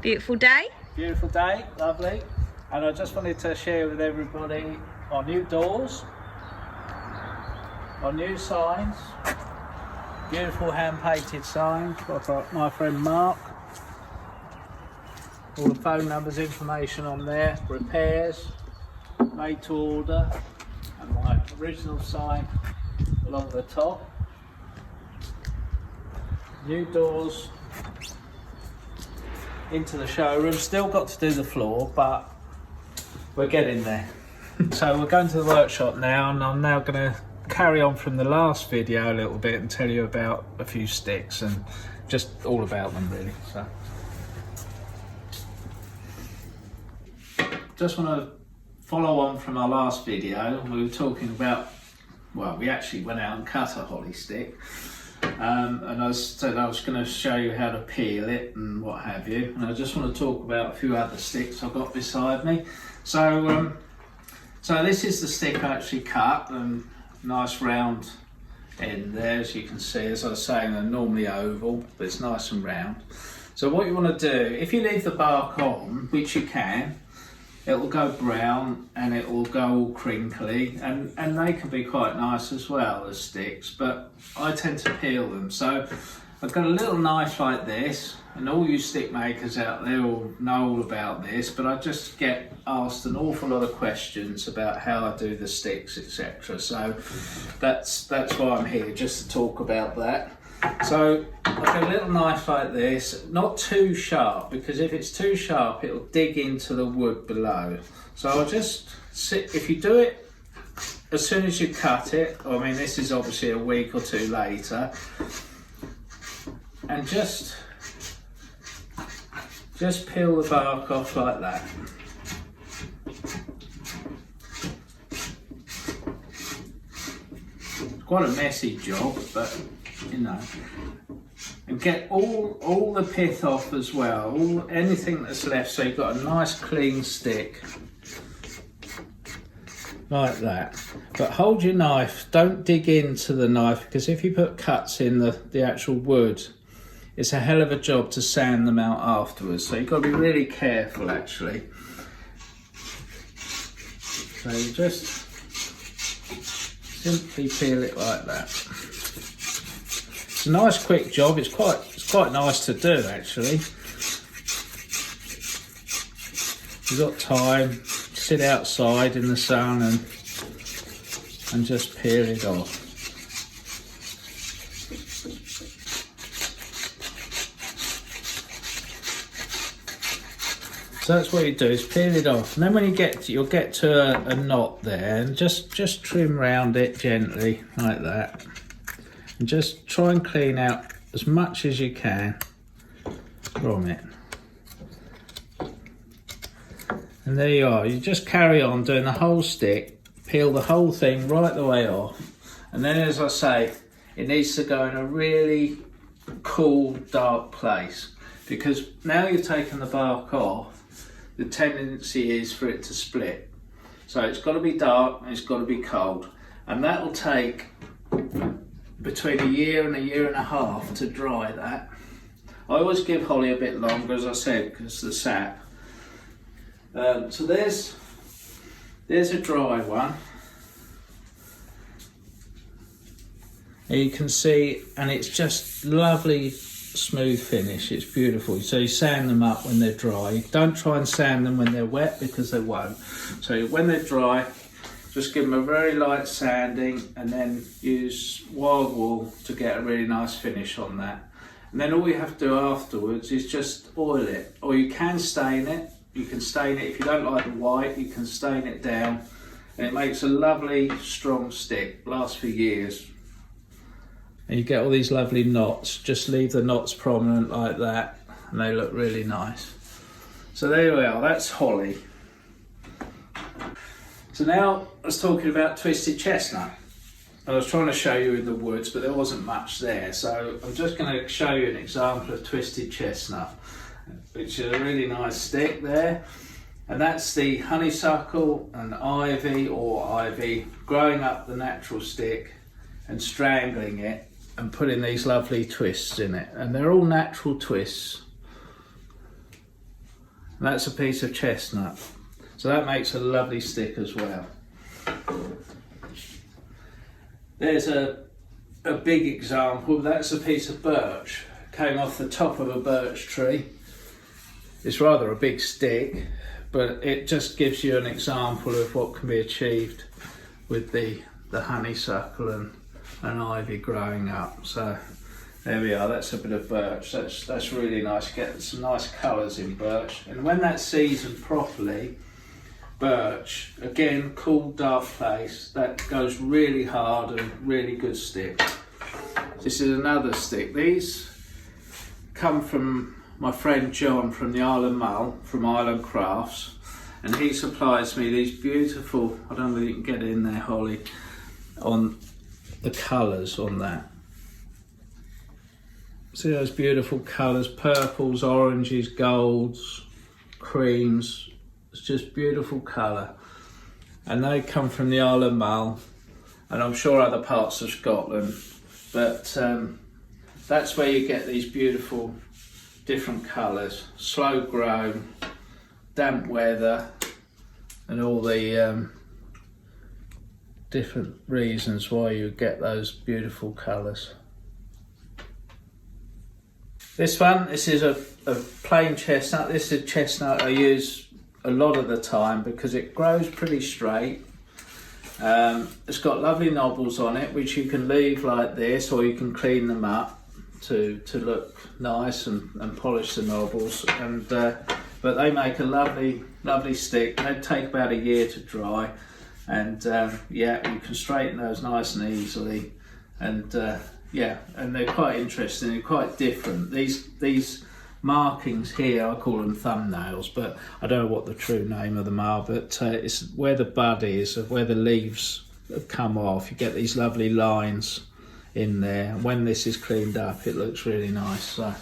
Beautiful day. Beautiful day, lovely. And I just wanted to share with everybody our new doors, our new signs, beautiful hand-painted signs by my friend Mark. All the phone numbers, information on there, repairs, made to order, and my original sign along the top. New doors into the showroom. Still got to do the floor, but we're getting there. So we're going to the workshop now, and I'm now going to carry on from the last video a little bit and tell you about a few sticks and just all about them really. So just want to follow on from our last video. We were talking about, well, we actually went out and cut a holly stick. And I said I was going to show you how to peel it and what have you, and I just want to talk about a few other sticks I've got beside me. So this is the stick I actually cut, and nice round end there, as you can see. As I was saying, they're normally oval, but it's nice and round. So what you want to do, if you leave the bark on, which you can, it will go brown and it will go all crinkly, and they can be quite nice as well as sticks, but I tend to peel them. So I've got a little knife like this, and all you stick makers out there will know all about this, but I just get asked an awful lot of questions about how I do the sticks, etc. So that's why I'm here, just to talk about that. So I've got a little knife like this, not too sharp, because if it's too sharp it'll dig into the wood below. So I'll just sit, if you do it as soon as you cut it, I mean this is obviously a week or two later, and just peel the bark off like that. It's quite a messy job, but you know, and get all the pith off as well, anything that's left, so you've got a nice clean stick like that. But hold your knife, don't dig into the knife, because if you put cuts in the actual wood, it's a hell of a job to sand them out afterwards, so you've got to be really careful actually. So you just simply peel it like that. It's a nice quick job. It's quite nice to do actually. You've got time, sit outside in the sun and just peel it off. So that's what you do, is peel it off, and then when you'll get to a knot there, and just trim round it gently like that, and just try and clean out as much as you can from it. And there you are. You just carry on doing the whole stick, peel the whole thing right the way off, and then, as I say, it needs to go in a really cool, dark place, because now you're taking the bark off, the tendency is for it to split. So it's got to be dark and it's got to be cold, and that will take between a year and a half to dry that. I always give holly a bit longer, as I said, because the sap. So there's a dry one. And you can see, and it's just lovely smooth finish, it's beautiful. So you sand them up when they're dry. Don't try and sand them when they're wet, because they won't. So when they're dry, just give them a very light sanding, and then use wild wool to get a really nice finish on that. And then all you have to do afterwards is just oil it, or you can stain it. You can stain it, if you don't like the white, you can stain it down, and it makes a lovely strong stick, lasts for years. And you get all these lovely knots. Just leave the knots prominent like that, and they look really nice. So there we are, that's holly. So now I was talking about twisted chestnut. I was trying to show you in the woods, but there wasn't much there. So I'm just going to show you an example of twisted chestnut, which is a really nice stick there. And that's the honeysuckle and ivy growing up the natural stick and strangling it and putting these lovely twists in it, and they're all natural twists. And that's a piece of chestnut. So that makes a lovely stick as well. There's a big example. That's a piece of birch. Came off the top of a birch tree. It's rather a big stick, but it just gives you an example of what can be achieved with the honeysuckle and ivy growing up. So there we are, that's a bit of birch. That's really nice. You get some nice colours in birch. And when that's seasoned properly, birch, again, cool, dark place, that goes really hard and really good stick. This is another stick. These come from my friend John from the Isle of Mull, from Island Crafts, and he supplies me these beautiful, I don't know if you can get it in there, Holly, on the colours on that. See those beautiful colours, purples, oranges, golds, creams. It's just beautiful colour. And they come from the Isle of Mull, and I'm sure other parts of Scotland, but that's where you get these beautiful different colours, slow grown, damp weather, and all the different reasons why you get those beautiful colours. This is a plain chestnut. This is a chestnut I use a lot of the time because it grows pretty straight. It's got lovely knobbles on it, which you can leave like this, or you can clean them up to look nice and polish the knobbles. And but they make a lovely stick. They take about a year to dry, and yeah, you can straighten those nice and easily. And yeah, and they're quite interesting. They're quite different. These markings here, I call them thumbnails, but I don't know what the true name of them are. But it's where the bud is, where the leaves have come off. You get these lovely lines in there. And when this is cleaned up, it looks really nice. So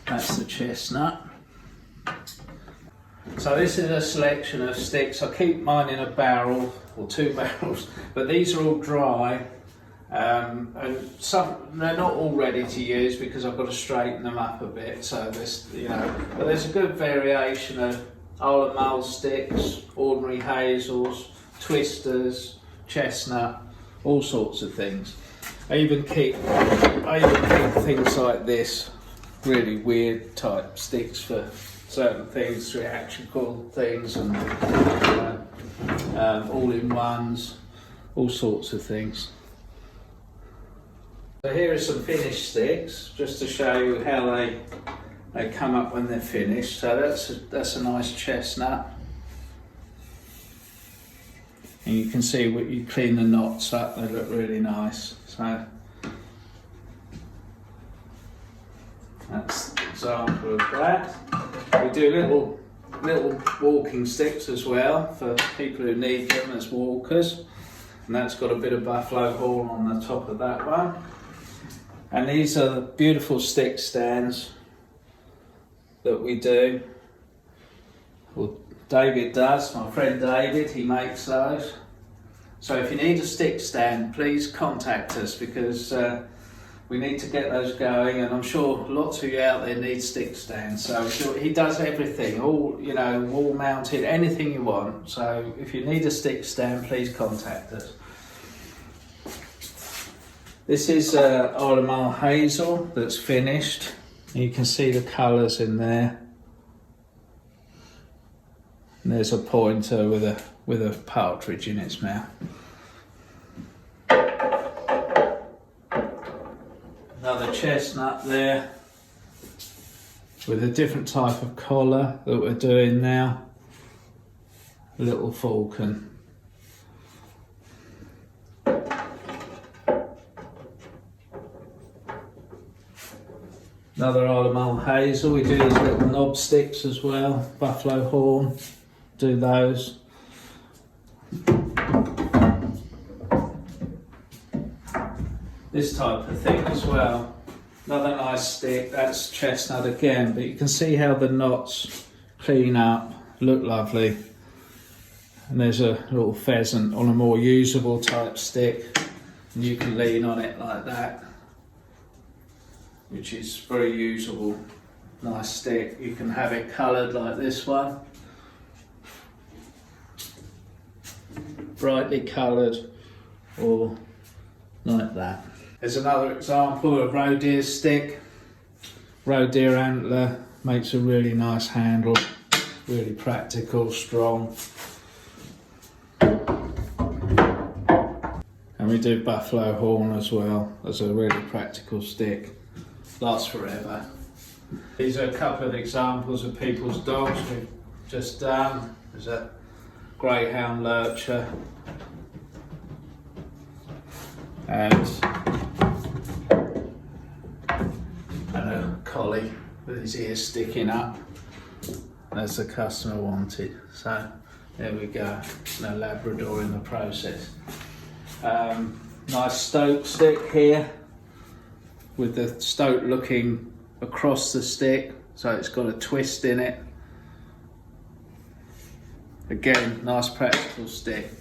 that's the chestnut. So this is a selection of sticks. I keep mine in a barrel or 2 barrels, but these are all dry. And some, they're not all ready to use because I've got to straighten them up a bit. So this, but there's a good variation of Isle of Mull sticks, ordinary hazels, twisters, chestnut, all sorts of things. I even keep things like this, really weird type sticks for certain things, reactional things, and all-in-ones, all sorts of things. So here are some finished sticks, just to show you how they come up when they're finished. So that's a nice chestnut, and you can see what you clean the knots up. They look really nice. So that's an example of that. We do little walking sticks as well for people who need them as walkers, and that's got a bit of buffalo horn on the top of that one. And these are the beautiful stick stands that we do. Well, David does, my friend David, he makes those. So if you need a stick stand, please contact us, because we need to get those going, and I'm sure lots of you out there need stick stands. So he does everything, all, wall mounted, anything you want. So if you need a stick stand, please contact us. This is Isle of Mull hazel that's finished. You can see the colours in there. And there's a pointer with a partridge in its mouth. Another chestnut there with a different type of collar that we're doing now. A little falcon. Another Isle of Mull hazel. We do these little knob sticks as well. Buffalo horn, do those. This type of thing as well. Another nice stick. That's chestnut again, but you can see how the knots clean up, look lovely. And there's a little pheasant on a more usable type stick, and you can lean on it like that, which is very usable. nice stick. You can have it coloured like this one, brightly coloured, or like that. There's another example of roe deer stick. Roe deer antler makes a really nice handle, really practical, strong. And we do buffalo horn as well as a really practical stick. Lasts forever. These are a couple of examples of people's dogs we've just done. There's a greyhound lurcher and a collie with his ears sticking up, as the customer wanted. So there we go, no Labrador in the process. Nice stoat stick here, with the stoat looking across the stick, so it's got a twist in it. Again, nice practical stick.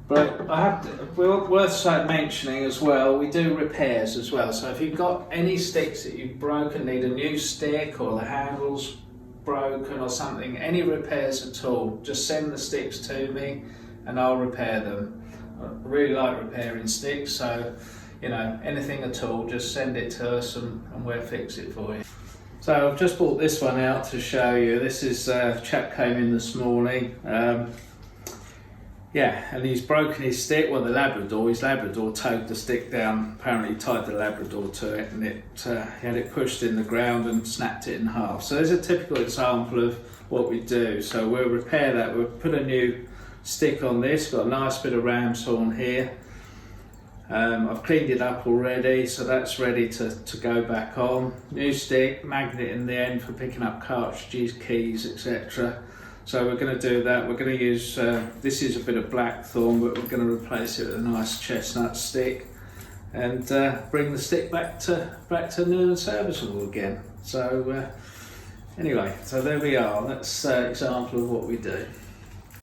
But I have to, worth mentioning as well, we do repairs as well. So if you've got any sticks that you've broken, need a new stick, or the handle's broken or something, any repairs at all, just send the sticks to me and I'll repair them. I really like repairing sticks, so you know, anything at all, just send it to us and we'll fix it for you. So I've just brought this one out to show you. This is a chap came in this morning. Yeah, and he's broken his stick. Well, his Labrador towed the stick down. Apparently tied the Labrador to it, and he had it pushed in the ground and snapped it in half. So there's a typical example of what we do. So we'll repair that. We'll put a new stick on this. Got a nice bit of ram's horn here. I've cleaned it up already, so that's ready to go back on. New stick, magnet in the end for picking up cartridges, keys, etc. So we're going to do that. We're going to use, this is a bit of blackthorn, but we're going to replace it with a nice chestnut stick and bring the stick back to new and serviceable again. So anyway, so there we are. That's an example of what we do.